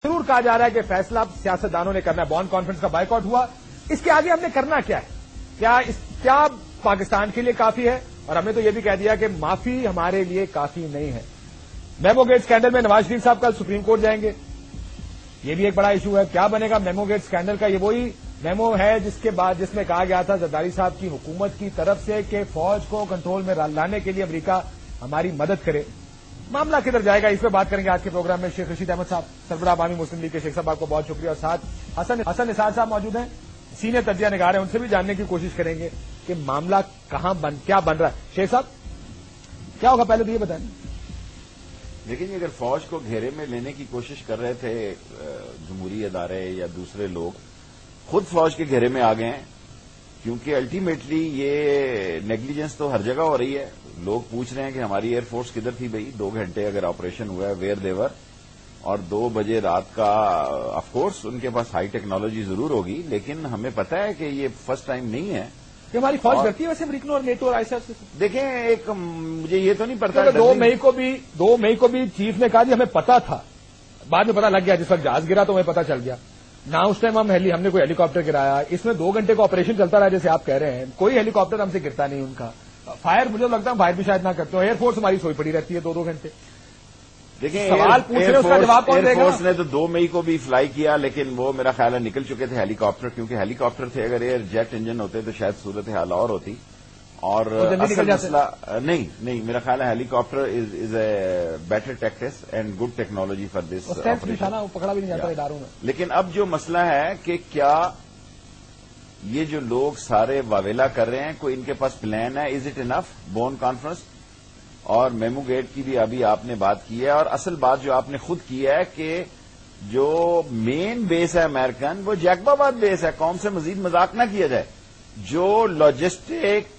ضرور کہا جا رہا ہے کہ فیصلہ سیاستدانوں نے کرنا ہے. بون کانفرنس کا بائیکاٹ ہوا, اس کے آگے ہم نے کرنا کیا ہے؟ کیا پاکستان کے لیے کافی ہے؟ اور ہم نے تو یہ بھی کہہ دیا کہ معافی ہمارے لیے کافی نہیں ہے. میمو گیٹ اسکینڈل میں نواز شریف صاحب کل سپریم کورٹ جائیں گے, یہ بھی ایک بڑا ایشو ہے. کیا بنے گا میمو گیٹ اسکینڈل کا؟ یہ وہی میمو ہے جس میں کہا گیا تھا زرداری صاحب کی حکومت کی طرف سے کہ فوج کو کنٹرول میں لانے کے لیے امریکہ ہماری مدد کرے. معاملہ کدھر جائے گا, اس پہ بات کریں گے آج کے پروگرام میں. شیخ رشید احمد صاحب, سربراہ عوامی مسلم لیگ کے شیخ صاحب, آپ کو بہت شکریہ. اور ساتھ حسن نثار صاحب موجود ہیں, سینئر تجزیہ نگار ہیں, ان سے بھی جاننے کی کوشش کریں گے کہ معاملہ کیا بن رہا ہے. شیخ صاحب کیا ہوگا, پہلے تو یہ بتائیں. لیکن اگر فوج کو گھیرے میں لینے کی کوشش کر رہے تھے جمہوری ادارے یا دوسرے لوگ, خود فوج کے گھیرے میں آ گئے ہیں, کیونکہ الٹیمیٹلی یہ نیگلیجنس تو ہر جگہ ہو رہی ہے. لوگ پوچھ رہے ہیں کہ ہماری ایئر فورس کدھر تھی بھائی, 2 گھنٹے اگر آپریشن ہوا ہے ویئر دیور, اور 2 بجے رات کا. آف کورس ان کے پاس ہائی ٹیکنالوجی ضرور ہوگی, لیکن ہمیں پتا ہے کہ یہ فرسٹ ٹائم نہیں ہے کہ ہماری فوج کرتی ہے ویسے امریکن اور نیٹو اور آئی ایس. دیکھیں, ایک مجھے یہ تو نہیں پتا, 2 مئی کو بھی چیف نے کہا جی ہمیں پتا تھا, بعد میں پتا لگ گیا, جس وقت جہاز گرا تو ہمیں پتا چل گیا نہ. اس ٹائم ہم نے کوئی ہیلی کاپٹر گرایا, اس میں 2 گھنٹے کا آپریشن چلتا رہا جیسے آپ کہہ رہے ہیں, کوئی ہیلی کاپٹر ہم سے گرتا نہیں. ان کا فائر مجھے لگتا ہے فائر بھی شاید نہ کرتے ہو. ایئر فورس ہماری سوئی پڑی رہتی ہے 2 گھنٹے. دیکھیں, سوال پوچھ رہے ہیں, اس کا جواب کون دے گا؟ ایئر فورس نے تو 2 مئی کو بھی فلائی کیا, لیکن وہ میرا خیال ہے نکل چکے تھے ہیلی کاپٹر, کیونکہ ہیلی کاپٹر تھے. اگر ایئر جیٹ انجن ہوتے تو شاید صورت حال اور ہوتی. اور اصل مسئلہ نہیں, میرا خیال ہے helicopter is a better tactics and good technology for this operation. پکڑا بھی نہیں جاتا اداروں میں. لیکن اب جو مسئلہ ہے کہ کیا یہ جو لوگ سارے واویلا کر رہے ہیں, کوئی ان کے پاس پلان ہے؟ Is it enough? Bone conference اور میمو گیٹ کی بھی ابھی آپ نے بات کی ہے, اور اصل بات جو آپ نے خود کی ہے کہ جو مین بیس ہے امریکن, وہ جیکب آباد بیس ہے. قوم سے مزید مذاق نہ کیا جائے. جو لاجسٹک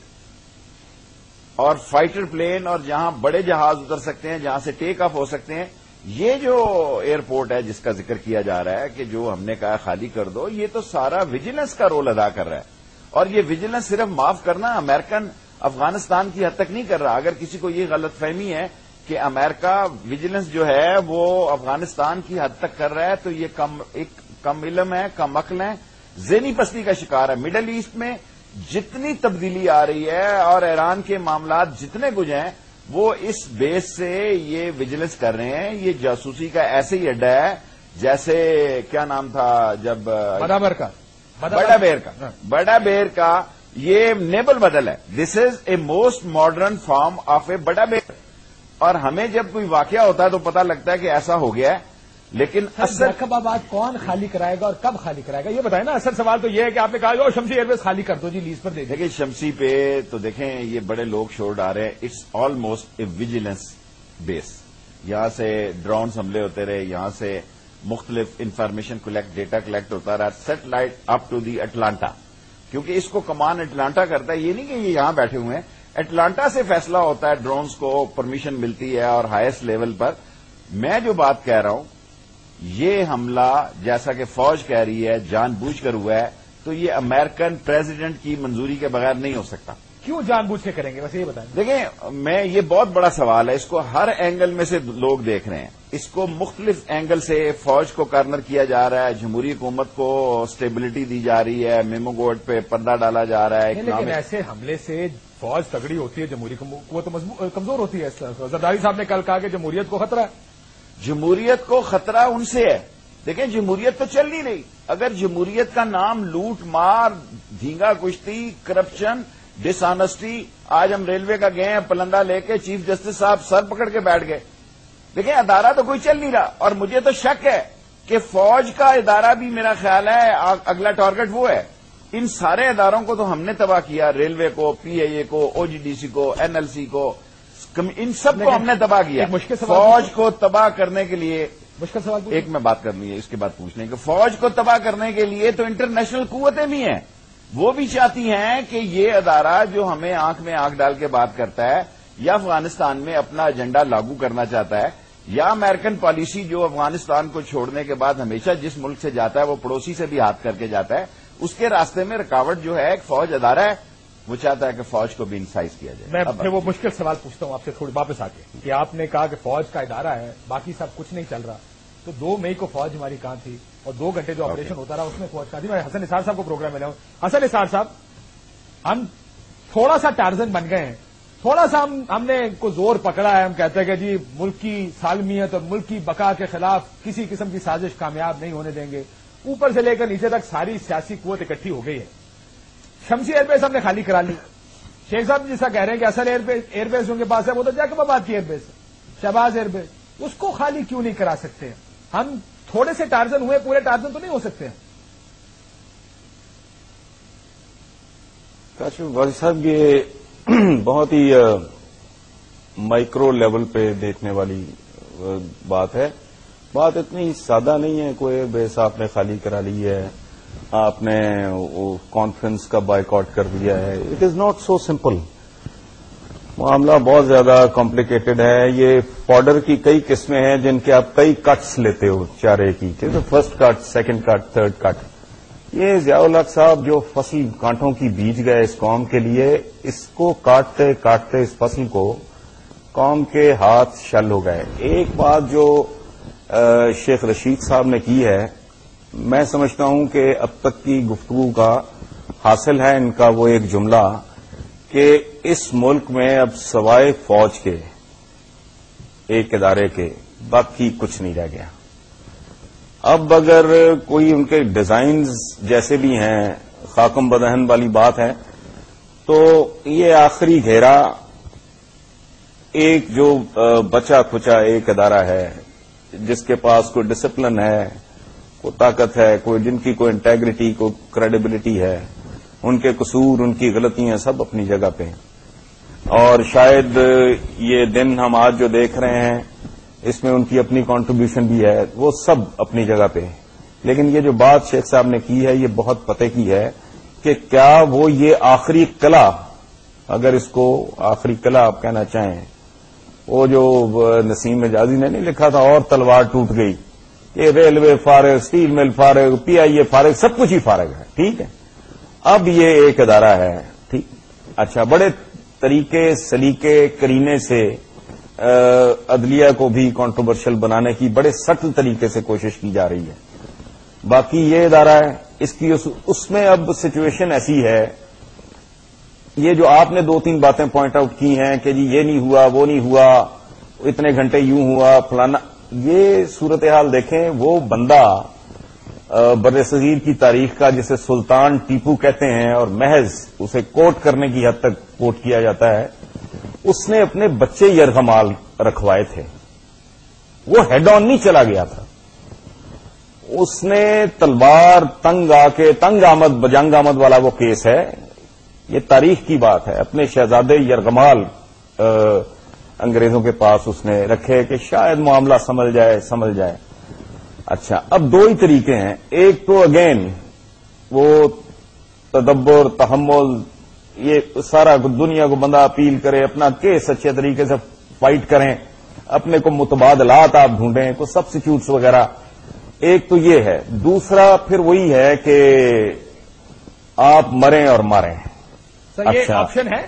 اور فائٹر پلین اور جہاں بڑے جہاز اتر سکتے ہیں, جہاں سے ٹیک آف ہو سکتے ہیں, یہ جو ایئرپورٹ ہے جس کا ذکر کیا جا رہا ہے کہ جو ہم نے کہا خالی کر دو, یہ تو سارا ویجیلنس کا رول ادا کر رہا ہے. اور یہ ویجیلنس صرف معاف کرنا امریکن افغانستان کی حد تک نہیں کر رہا. اگر کسی کو یہ غلط فہمی ہے کہ امریکہ ویجیلنس جو ہے وہ افغانستان کی حد تک کر رہا ہے, تو یہ کم علم ہے, کم عقل ہے, ذہنی پستی کا شکار ہے. مڈل ایسٹ میں جتنی تبدیلی آ رہی ہے اور ایران کے معاملات جتنے کچھ ہیں, وہ اس بیس سے یہ ویجیلنس کر رہے ہیں. یہ جاسوسی کا ایسے ہی اڈا ہے جیسے کیا نام تھا جب بڑا بیر کا یہ نیبل بدل ہے. This is a most modern form of a بڑا بیر. اور ہمیں جب کوئی واقعہ ہوتا ہے تو پتہ لگتا ہے کہ ایسا ہو گیا ہے, لیکن جیکب آباد کون خالی کرائے گا اور کب خالی کرائے گا, یہ بتائیں نا. اصل سوال تو یہ ہے کہ آپ نے کہا شمسی ایئر بیس خالی کر دو جی, لیز پر دے. دیکھیں شمسی پہ تو دیکھیں یہ بڑے لوگ شور ڈال رہے ہیں. اٹس آلموسٹ اے ویجیلنس بیس. یہاں سے ڈرونز حملے ہوتے رہے, یہاں سے مختلف انفارمیشن کلیکٹ, ڈیٹا کلیکٹ ہوتا رہا, satellite up to the Atlanta, کیونکہ اس کو کمان اٹلانٹا کرتا ہے. یہ نہیں کہ یہ یہاں بیٹھے ہوئے ہیں, اٹلانٹا سے فیصلہ ہوتا ہے, ڈرونز کو پرمیشن ملتی ہے اور ہائیسٹ لیول پر. میں جو بات کہہ رہا ہوں, یہ حملہ جیسا کہ فوج کہہ رہی ہے جان بوجھ کر ہوا ہے, تو یہ امریکن پریزیڈنٹ کی منظوری کے بغیر نہیں ہو سکتا. کیوں جان بوجھ کے کریں گے, بس یہ بتائیں. دیکھیں, یہ بہت بڑا سوال ہے. اس کو ہر اینگل میں سے لوگ دیکھ رہے ہیں. اس کو مختلف اینگل سے فوج کو کارنر کیا جا رہا ہے, جمہوری حکومت کو اسٹیبلٹی دی جا رہی ہے, میمو گوٹ پہ پردہ ڈالا جا رہا ہے. لیکن ایسے حملے سے فوج تگڑی ہوتی ہے, جمہوری قوت کمزور ہوتی ہے. زرداری صاحب نے کل کہا کہ جمہوریت کو خطرہ ہے. جمہوریت کو خطرہ ان سے ہے. دیکھیں جمہوریت تو چل نہیں رہی. اگر جمہوریت کا نام لوٹ مار, دھینگا کشتی, کرپشن, ڈس آنےسٹی, آج ہم ریلوے کا گئے ہیں پلندہ لے کے, چیف جسٹس صاحب سر پکڑ کے بیٹھ گئے. دیکھیں ادارہ تو کوئی چل نہیں رہا. اور مجھے تو شک ہے کہ فوج کا ادارہ بھی میرا خیال ہے اگلا ٹارگٹ وہ ہے. ان سارے اداروں کو تو ہم نے تباہ کیا, ریلوے کو, پی اے اے کو, او جی ڈی سی کو, این ایل سی کو, ان سب کو ہم نے تباہ کیا. فوج کو تباہ کرنے کے لیے مشکل سوال ایک میں بات کرنی ہے, اس کے بعد پوچھ لیں کہ فوج کو تباہ کرنے کے لیے تو انٹرنیشنل قوتیں بھی ہیں. وہ بھی چاہتی ہیں کہ یہ ادارہ جو ہمیں آنکھ میں آنکھ ڈال کے بات کرتا ہے, یا افغانستان میں اپنا ایجنڈا لاگو کرنا چاہتا ہے, یا امریکن پالیسی جو افغانستان کو چھوڑنے کے بعد ہمیشہ جس ملک سے جاتا ہے وہ پڑوسی سے بھی ہاتھ کر کے جاتا ہے, اس کے راستے میں رکاوٹ جو ہے ایک فوج ادارہ ہے, وہ چاہتا ہے کہ فوج کو بھی انسائز کیا جائے. میں پھر وہ مشکل سوال پوچھتا ہوں آپ سے تھوڑی واپس آ کے, کہ آپ نے کہا کہ فوج کا ادارہ ہے, باقی سب کچھ نہیں چل رہا, تو 2 مئی کو فوج ہماری کہاں تھی اور 2 گھنٹے جو آپریشن ہوتا رہا اس میں فوج کہاں تھی. میں حسن نثار صاحب کو پروگرام میں لاؤں. حسن نثار صاحب, ہم تھوڑا سا ٹارزن بن گئے ہیں, تھوڑا سا ہم نے کو زور پکڑا ہے. ہم کہتے ہیں کہ جی ملک کی سالمیت اور ملک کی بقا کے خلاف کسی قسم کی سازش کامیاب نہیں ہونے دیں گے. اوپر سے لے کر نیچے تک ساری سیاسی قوت اکٹھی ہو گئی ہے. شمسی ایئر بیس ہم نے خالی کرا لی. شیخ صاحب جیسا کہہ رہے ہیں کہ اصل ایئر بیس ان کے پاس ہے, وہ تو جیکب آباد کی ایئر بیس ہے, شہباز ایئر بیس, اس کو خالی کیوں نہیں کرا سکتے؟ ہم تھوڑے سے ٹارزن ہوئے, پورے ٹارزن تو نہیں ہو سکتے. کاشف غازی صاحب, یہ بہت ہی مائکرو لیول پہ دیکھنے والی بات ہے. بات اتنی سادہ نہیں ہے. کوئی بیس آپ نے خالی کرا لی ہے, آپ نے کانفرنس کا بائیکاٹ کر دیا ہے. It is not so simple. معاملہ بہت زیادہ کمپلیکیٹڈ ہے. یہ فاڈر کی کئی قسمیں ہیں جن کے آپ کئی کٹس لیتے ہو چارے کی. فرسٹ کٹ, سیکنڈ کٹ, تھرڈ کٹ. یہ ضیاء الحق صاحب جو فصل کانٹوں کی بیج گئے اس قوم کے لیے, اس کو کاٹتے کاٹتے اس فصل کو قوم کے ہاتھ شل ہو گئے. ایک بات جو شیخ رشید صاحب نے کی ہے, میں سمجھتا ہوں کہ اب تک کی گفتگو کا حاصل ہے ان کا وہ ایک جملہ کہ اس ملک میں اب سوائے فوج کے ایک ادارے کے باقی کچھ نہیں رہ گیا. اب اگر کوئی ان کے ڈیزائنز جیسے بھی ہیں, خاکم بدہن والی بات ہے, تو یہ آخری گھیرا ایک جو بچا کھچا ایک ادارہ ہے جس کے پاس کوئی ڈسپلن ہے, کوئی طاقت ہے, کوئی جن کی کوئی انٹیگریٹی, کوئی کریڈیبلٹی ہے, ان کے قصور, ان کی غلطیاں سب اپنی جگہ پہ. اور شاید یہ دن ہم آج جو دیکھ رہے ہیں اس میں ان کی اپنی کنٹریبیوشن بھی ہے, وہ سب اپنی جگہ پہ. لیکن یہ جو بات شیخ صاحب نے کی ہے یہ بہت پتے کی ہے کہ کیا وہ یہ آخری قلعہ, اگر اس کو آخری قلعہ آپ کہنا چاہیں, وہ جو نسیم اجازی نے نہیں لکھا تھا اور تلوار ٹوٹ گئی کہ ریلوے فارغ, اسٹیل مل فارغ, پی آئی اے فارغ, سب کچھ ہی فارغ ہے. ٹھیک ہے, اب یہ ایک ادارہ ہے. ٹھیک, اچھا, بڑے طریقے سلیقے کرینے سے عدلیہ کو بھی کنٹروورشل بنانے کی بڑے سٹل طریقے سے کوشش کی جا رہی ہے. باقی یہ ادارہ ہے, اس کی اس میں اب سچویشن ایسی ہے, یہ جو آپ نے 2-3 باتیں پوائنٹ آؤٹ کی ہیں کہ جی یہ نہیں ہوا, وہ نہیں ہوا, اتنے گھنٹے یوں ہوا, فلانا, یہ صورتحال دیکھیں. وہ بندہ برصغیر کی تاریخ کا جسے سلطان ٹیپو کہتے ہیں اور محض اسے کوٹ کرنے کی حد تک کوٹ کیا جاتا ہے, اس نے اپنے بچے یرغمال رکھوائے تھے. وہ ہیڈ آن نہیں چلا گیا تھا, اس نے تلوار تنگ آ کے, تنگ آمد بجنگ آمد والا وہ کیس ہے, یہ تاریخ کی بات ہے. اپنے شہزادے یرغمال انگریزوں کے پاس اس نے رکھے کہ شاید معاملہ سمجھ جائے. اچھا, اب 2 ہی طریقے ہیں. ایک تو اگین وہ تدبر, تحمل, یہ سارا دنیا کو بندہ اپیل کرے, اپنا کیس اچھے طریقے سے فائٹ کریں, اپنے کو متبادلات آپ ڈھونڈیں, کوئی سبسٹیچیوٹس وغیرہ. ایک تو یہ ہے. دوسرا پھر وہی ہے کہ آپ مریں اور ماریں. سر یہ آپشن ہے.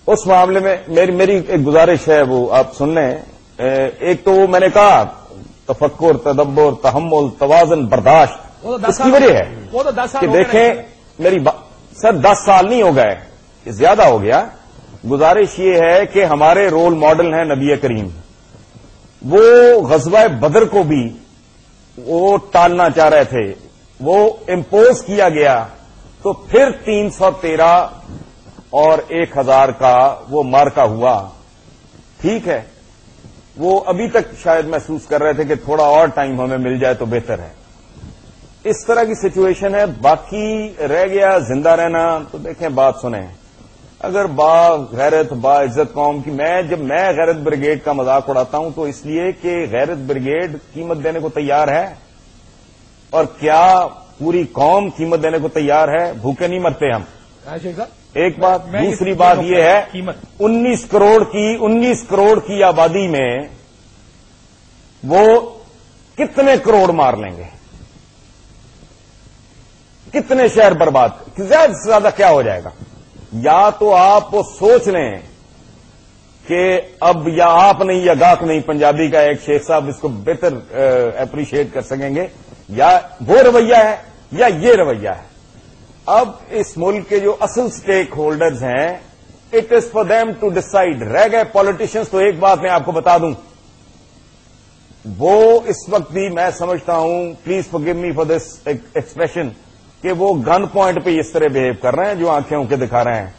اس معاملے میں میری ایک گزارش ہے, وہ آپ سن لیں. ایک تو وہ میں نے کہا تفکر, تدبر, تحمل, توازن, برداشت, اس کی وجہ ہے وہ تو 10 سال کہ دیکھیں میری سر 10 سال نہیں ہو گئے, زیادہ ہو گیا. گزارش یہ ہے کہ ہمارے رول ماڈل ہیں نبی کریم, وہ غزوہ بدر کو بھی وہ ٹالنا چاہ رہے تھے, وہ امپوز کیا گیا, تو پھر 313 اور 1000 کا وہ مارکا ہوا. ٹھیک ہے, وہ ابھی تک شاید محسوس کر رہے تھے کہ تھوڑا اور ٹائم ہمیں مل جائے تو بہتر ہے. اس طرح کی سچویشن ہے. باقی رہ گیا زندہ رہنا, تو دیکھیں بات سنیں. اگر با غیرت, با عزت قوم کی, جب میں غیرت بریگیڈ کا مذاق اڑاتا ہوں تو اس لیے کہ غیرت بریگیڈ قیمت دینے کو تیار ہے, اور کیا پوری قوم قیمت دینے کو تیار ہے. بھوکے نہیں مرتے ہم. ایک بات. دوسری بات یہ ہے 19 کروڑ کی آبادی میں وہ کتنے کروڑ مار لیں گے, کتنے شہر برباد, زیادہ سے زیادہ کیا ہو جائے گا. یا تو آپ وہ سوچ لیں کہ اب یا آپ نہیں یا گاہک نہیں، پنجابی کا ایک شیخ صاحب اس کو بہتر اپریشیٹ کر سکیں گے، یا وہ رویہ ہے یا یہ رویہ ہے. اب اس ملک کے جو اصل سٹیک ہولڈرز ہیں، it is for them to decide. رہ گئے پالیٹیشینس، تو ایک بات میں آپ کو بتا دوں، وہ اس وقت بھی میں سمجھتا ہوں، please forgive me for this expression, کہ وہ گن پوائنٹ پہ اس طرح بہیو کر رہے ہیں جو آنکھیں کے دکھا رہے ہیں.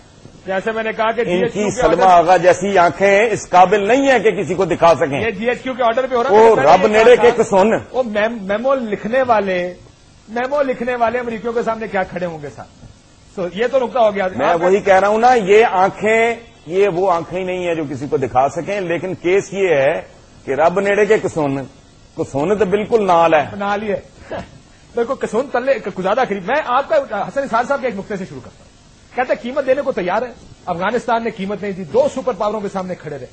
جیسے میں نے کہا کہ ان کی سلمہ آغا جیسی آنکھیں اس قابل نہیں ہیں کہ کسی کو دکھا سکیں. یہ جی ایچ کیو کے آرڈر پہ ہو رہا وہ رب نیڑے کے کسن، وہ میمو لکھنے والے امریکیوں کے سامنے کیا کھڑے ہوں گے صاحب. تو یہ تو نقطہ ہو گیا. میں وہی کہہ رہا ہوں نا، یہ آنکھیں، یہ وہ آنکھیں نہیں ہیں جو کسی کو دکھا سکیں. لیکن کیس یہ ہے کہ رب نیڑے کے کسن تو بالکل نال ہے، نال ہی ہے. بالکل کسون تلے زیادہ قریب. میں آپ کا حسن نثار صاحب کے ایک نقطے سے شروع کرتا ہوں. کہتے ہیں قیمت دینے کو تیار ہے. افغانستان نے قیمت نہیں دی، 2 سپر پاوروں کے سامنے کھڑے رہے.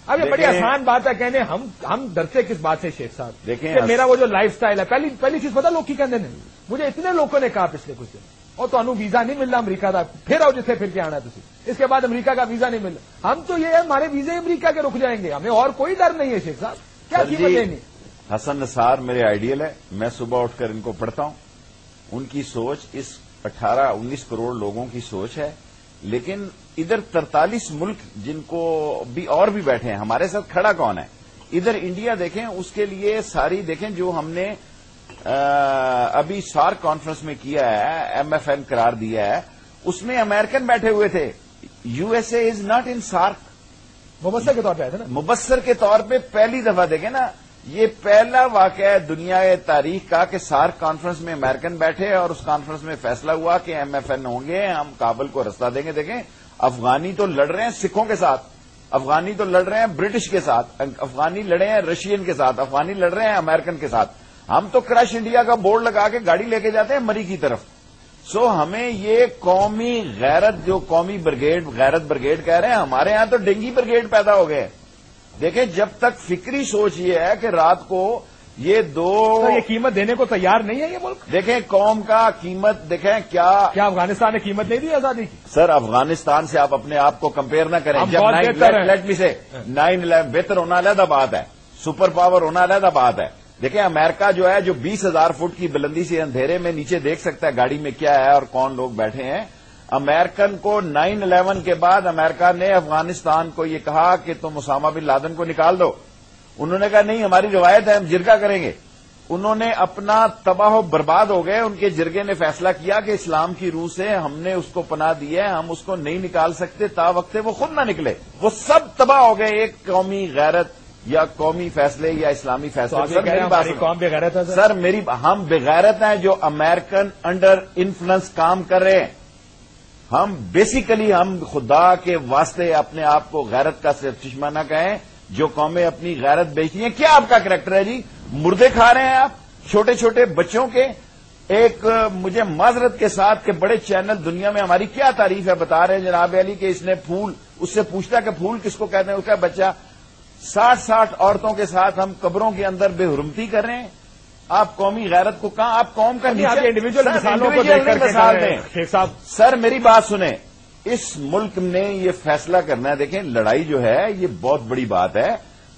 اب یہ بڑی آسان بات ہے کہنے ہم ڈرتے کس بات سے شیخ صاحب. دیکھیں میرا وہ جو لائف سٹائل ہے، پہلی چیز پتا لوگ کی کہتے ہیں، مجھے اتنے لوگوں نے کہا پچھلے کچھ دن، اور تو ویزا نہیں مل رہا امریکہ کا، پھر آؤ جتنے پھر کے آنا تھی. اس کے بعد امریکہ کا ویزا نہیں مل رہا. ہم تو یہ ہے ہمارے ویزے امریکہ کے رک جائیں گے، ہمیں اور کوئی ڈر نہیں ہے شیخ صاحب. کیا قیمت دینی؟ حسن نثار میرے آئیڈیل ہے، میں صبح اٹھ کر ان کو پڑھتا ہوں. ان کی سوچ اس 18-19 کروڑ لوگوں کی سوچ ہے. لیکن ادھر 43 ملک جن کو بھی اور بھی بیٹھے ہیں، ہمارے ساتھ کھڑا کون ہے؟ ادھر انڈیا دیکھیں، اس کے لیے ساری دیکھیں جو ہم نے ابھی سارک کانفرنس میں کیا ہے، ایم ایف این قرار دیا ہے، اس میں امریکن بیٹھے ہوئے تھے. U S A is not in SAARC. مبصر کے طور پہ آئے تھے نا، مبصر کے طور پہ پہلی دفعہ دیکھیں نا، یہ پہلا واقعہ ہے دنیا تاریخ کا کہ سارک کانفرنس میں امریکن بیٹھے اور اس کانفرنس میں فیصلہ ہوا کہ ایم ایف این ہوں گے، ہم کابل کو رستہ دیں گے. دیکھیں افغانی تو لڑ رہے ہیں سکھوں کے ساتھ، افغانی تو لڑ رہے ہیں برٹش کے ساتھ، افغانی لڑے ہیں رشین کے ساتھ، افغانی لڑ رہے ہیں امریکن کے ساتھ. ہم تو کرش انڈیا کا بورڈ لگا کے گاڑی لے کے جاتے ہیں مری کی طرف. سو ہمیں یہ قومی غیرت، جو قومی بریگیڈ، غیرت بریگیڈ کہہ رہے ہیں، ہمارے ہاں تو ڈینگی بریگیڈ پیدا ہو گئے. دیکھیں جب تک فکری سوچ یہ ہے کہ رات کو یہ یہ قیمت دینے کو تیار نہیں ہے یہ ملک. دیکھیں قوم کا قیمت دیکھیں کیا افغانستان نے قیمت نہیں دی آزادی کی؟ سر افغانستان سے آپ اپنے آپ کو کمپیئر نہ کریں. جب 9/11 بہتر ہونا علیحدہ بات ہے، سپر پاور ہونا علیحدہ بات ہے. دیکھیں امریکہ جو ہے، جو 20,000 فٹ کی بلندی سے اندھیرے میں نیچے دیکھ سکتا ہے گاڑی میں کیا ہے اور کون لوگ بیٹھے ہیں. امریکن کو 9/11 کے بعد امریکہ نے افغانستان کو یہ کہا کہ تم اسامہ بن لادن کو نکال دو. انہوں نے کہا نہیں، ہماری روایت ہے، ہم جرگہ کریں گے. انہوں نے اپنا تباہ و برباد ہو گئے. ان کے جرگے نے فیصلہ کیا کہ اسلام کی روح سے ہم نے اس کو پناہ دی ہے، ہم اس کو نہیں نکال سکتے. تا وقت وہ خود نہ نکلے، وہ سب تباہ ہو گئے ایک قومی غیرت یا قومی فیصلے یا اسلامی فیصلے. سر میری ہم بغیرت ہیں جو امریکن انڈر انفلوئنس کام کر رہے ہیں. ہم بیسیکلی ہم خدا کے واسطے اپنے آپ کو غیرت کا صرف چشمہ نہ کہیں. جو قومیں اپنی غیرت بیچتی ہیں، کیا آپ کا کریکٹر ہے جی؟ مردے کھا رہے ہیں آپ چھوٹے چھوٹے بچوں کے. ایک مجھے معذرت کے ساتھ کہ بڑے چینل دنیا میں ہماری کیا تعریف ہے بتا رہے ہیں جناب علی کہ اس نے پھول، اس سے پوچھتا کہ پھول کس کو کہتے ہیں، اس کا بچہ 60 عورتوں کے ساتھ ہم قبروں کے اندر بے حرمتی کر رہے ہیں. آپ قومی غیرت کو کہاں، آپ قوم کا انڈیویجل مثالوں کو دیکھ کر مثال دیں. سر میری بات سنیں، اس ملک نے یہ فیصلہ کرنا ہے. دیکھیں لڑائی جو ہے یہ بہت بڑی بات ہے.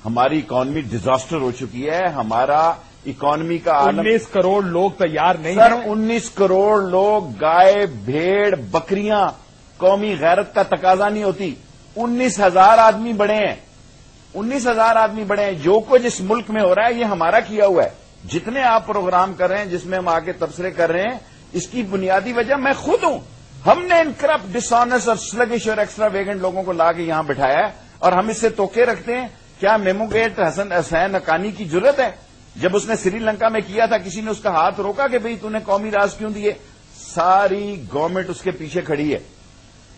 ہماری اکانومی ڈیزاسٹر ہو چکی ہے. ہمارا اکانومی کا 19 کروڑ لوگ تیار نہیں سر 19 کروڑ لوگ، گائے بھیڑ بکریاں، قومی غیرت کا تقاضا نہیں ہوتی. 19,000 آدمی بڑے ہیں، 19,000 آدمی بڑے ہیں. جو کچھ اس ملک میں ہو رہا ہے یہ ہمارا کیا ہوا ہے. جتنے آپ پروگرام کر رہے ہیں جس میں ہم آگے تبصرے کر رہے ہیں، اس کی بنیادی وجہ میں خود ہوں. ہم نے ان کرپٹ، ڈسآنیسٹ اور سلگش اور ایکسٹرا ویگنٹ لوگوں کو لا کے یہاں بٹھایا ہے اور ہم اس سے توقع رکھتے ہیں. کیا میمو گیٹ حسن حسین حقانی کی جرت ہے؟ جب اس نے سری لنکا میں کیا تھا کسی نے اس کا ہاتھ روکا کہ بھئی تو نے قومی راز کیوں دیے؟ ساری گورنمنٹ اس کے پیچھے کھڑی ہے.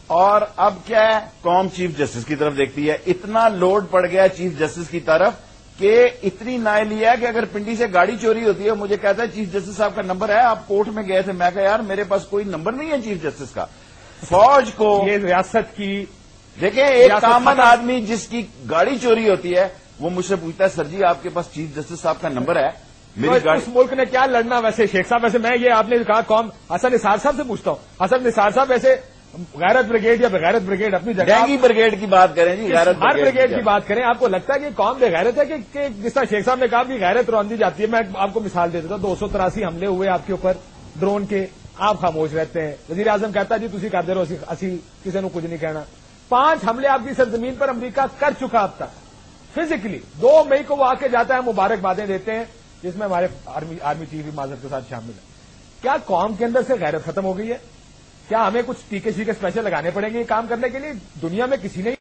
اور اب کیا ہے، قوم چیف جسٹس کی طرف دیکھتی ہے. اتنا لوڈ پڑ گیا چیف جسٹس کی طرف کہ اتنی نائلی ہے کہ اگر پنڈی سے گاڑی چوری ہوتی ہے، مجھے کہتا ہے چیف جسٹس صاحب کا نمبر ہے، آپ کورٹ میں گئے تھے. میں کہا یار میرے پاس کوئی نمبر نہیں ہے چیف جسٹس کا. فوج کو یہ ریاست کی دیکھیں، ایک کامن آدمی جس کی گاڑی چوری ہوتی ہے وہ مجھ سے پوچھتا ہے سر جی آپ کے پاس چیف جسٹس صاحب کا نمبر ہے؟ میری گاڑی. اس ملک نے کیا لڑنا ویسے شیخ صاحب؟ ویسے میں یہ آپ نے کہا قوم، حسن نثار صاحب سے پوچھتا ہوں. حسن نثار صاحب ویسے غیرت بریگیڈ یا بغیرت بریگیڈ اپنی جگہ، ڈینگی بریگیڈ کی بات کریں جی، غیرت ہر بریگیڈ کی بات کریں. آپ کو لگتا ہے کہ قوم بے غیرت ہے کہ جس طرح شیخ صاحب نے کہا کہ غیرت روندی جاتی ہے. میں آپ کو مثال دے دیتا ہوں. 283 حملے ہوئے آپ کے اوپر ڈرون کے، آپ خاموش رہتے ہیں. وزیر اعظم کہتا ہے جی تھی کرتے رہو، اسی کسی نے کچھ نہیں کہنا. 5 حملے آپ کی سرزمین پر امریکہ کر چکا اب تک فزیکلی. 2 مئی کو وہ آ کے جاتا ہے، مبارکبادیں دیتے ہیں، جس میں ہمارے آرمی چیف بھی معذرت کے ساتھ شامل ہے. کیا قوم کے اندر سے غیرت ختم ہو گئی ہے؟ کیا ہمیں کچھ ٹیکے شیکے اسپیشل لگانے پڑیں گے یہ کام کرنے کے لیے؟ دنیا میں کسی نے